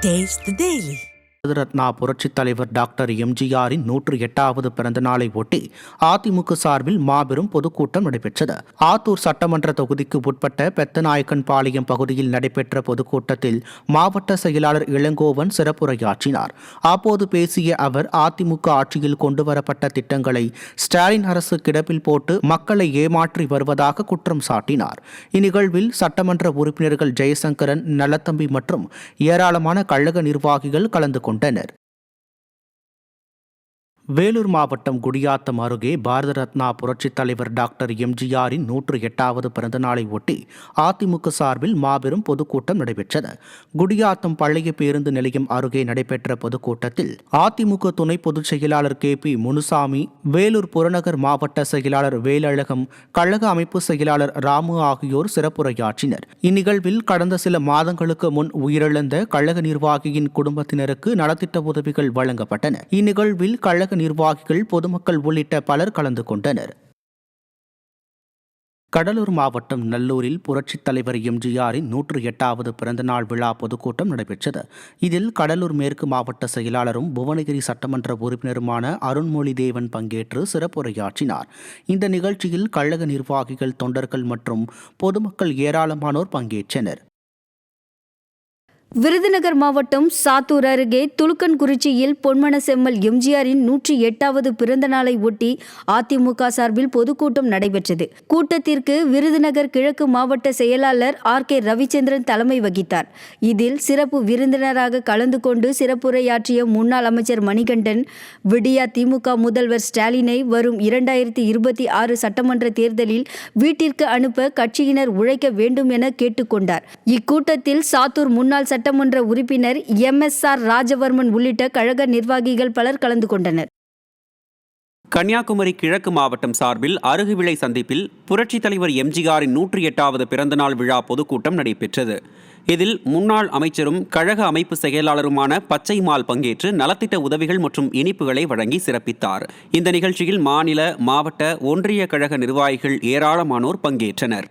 Taste the Daily. Ratna புரட்சித் தலைவர் doctor எம்ஜிஆரின் 108வது பிறந்த நாளை ஒட்டி அதிமுக சார்பில் மாபெரும் பொதுக்கூட்டம் நடைபெற்றது. ஆத்தூர் சட்டமன்ற தொகுதிக்கு உட்பட்ட பெத்தநாயக்கன்பாளையம் பகுதியில் நடைபெற்ற பொதுக்கூட்டத்தில் மாவட்ட செயலாளர் இளங்கோவன் சிறப்புரையாற்றினார். அப்போது பேசிய அவர், அதிமுக ஆட்சியில் கொண்டுவரப்பட்ட திட்டங்களை ஸ்டாலின் அரசு கிடப்பில் போட்டு மக்களை ஏமாற்றி வருவதாக குற்றம் சாட்டினார். இந்நிகழ்வில் சட்டமன்ற உறுப்பினர்கள் ஜெயசங்கரன், நலத்தம்பி மற்றும் ஏராளமான கழக நிர்வாகிகள் கலந்து கொண்டனர். வேலூர் மாவட்டம் குடியாத்தம் அருகே பாரத ரத்னா புரட்சித் தலைவர் டாக்டர் எம்ஜிஆரின் 108வது பிறந்த நாளை ஒட்டி அதிமுக சார்பில் மாபெரும் பொதுக்கூட்டம் நடைபெற்றது. குடியாத்தம் பழைய பேருந்து நிலையம் அருகே நடைபெற்ற பொதுக்கூட்டத்தில் அதிமுக துணை பொதுச் செயலாளர் KP முனுசாமி, வேலூர் புறநகர் மாவட்ட செயலாளர் வேலழகம், கழக அமைப்பு செயலாளர் ராமு ஆகியோர் சிறப்புரையாற்றினர். இந்நிகழ்வில் கடந்த சில மாதங்களுக்கு முன் உயிரிழந்த கழக நிர்வாகியின் குடும்பத்தினருக்கு நலத்திட்ட உதவிகள் வழங்கப்பட்டன. இந்நிகழ்வில் கழக நிர்வாகிகள், பொதுமக்கள் உள்ளிட்ட பலர் கலந்து கொண்டனர். கடலூர் மாவட்டம் நல்லூரில் புரட்சித் தலைவர் எம்ஜிஆரின் 108வது பிறந்தநாள் விழா பொதுக்கூட்டம் நடைபெற்றது. இதில் கடலூர் மேற்கு மாவட்ட செயலாளரும் புவனகிரி சட்டமன்ற உறுப்பினருமான அருண்மொழி தேவன் பங்கேற்று சிறப்புரையாற்றினார். இந்த நிகழ்ச்சியில் கழக நிர்வாகிகள், தொண்டர்கள் மற்றும் பொதுமக்கள் ஏராளமானோர் பங்கேற்றனர். விருதுநகர் மாவட்டம் சாத்தூர் அருகே துலுக்கன்குறிச்சியில் பொன்மன செம்மல் எம்ஜிஆரின் 108வது பிறந்த நாளை ஒட்டி அதிமுக சார்பில் பொதுக்கூட்டம் நடைபெற்றது. கூட்டத்திற்கு விருதுநகர் கிழக்கு மாவட்ட செயலாளர் RK ரவிச்சந்திரன் தலைமை வகித்தார். இதில் சிறப்பு விருந்தினராக கலந்து கொண்டு சிறப்புரையாற்றிய முன்னாள் அமைச்சர் மணிகண்டன், விடியா திமுக முதல்வர் ஸ்டாலினை வரும் 2026 சட்டமன்ற தேர்தலில் வீட்டிற்கு அனுப்ப கட்சியினர் உழைக்க வேண்டும் என கேட்டுக்கொண்டார். இக்கூட்டத்தில் சாத்தூர் முன்னாள் சட்டமன்ற உறுப்பினர் MSR ராஜவர்மன் உள்ளிட்ட கழக நிர்வாகிகள் பலர் கலந்து கொண்டனர். கன்னியாகுமரி கிழக்கு மாவட்டம் சார்பில் அருகுவிளை சந்திப்பில் புரட்சித் தலைவர் எம்ஜிஆரின் 108வது பிறந்தநாள் விழா பொதுக்கூட்டம் நடைபெற்றது. இதில் முன்னாள் அமைச்சரும் கழக அமைப்பு செயலாளருமான பச்சைமால் பங்கேற்று நலத்திட்ட உதவிகள் மற்றும் இனிப்புகளை வழங்கி சிறப்பித்தார். இந்த நிகழ்ச்சியில் மாநில, மாவட்ட, ஒன்றிய கழக நிர்வாகிகள் ஏராளமானோர் பங்கேற்றனர்.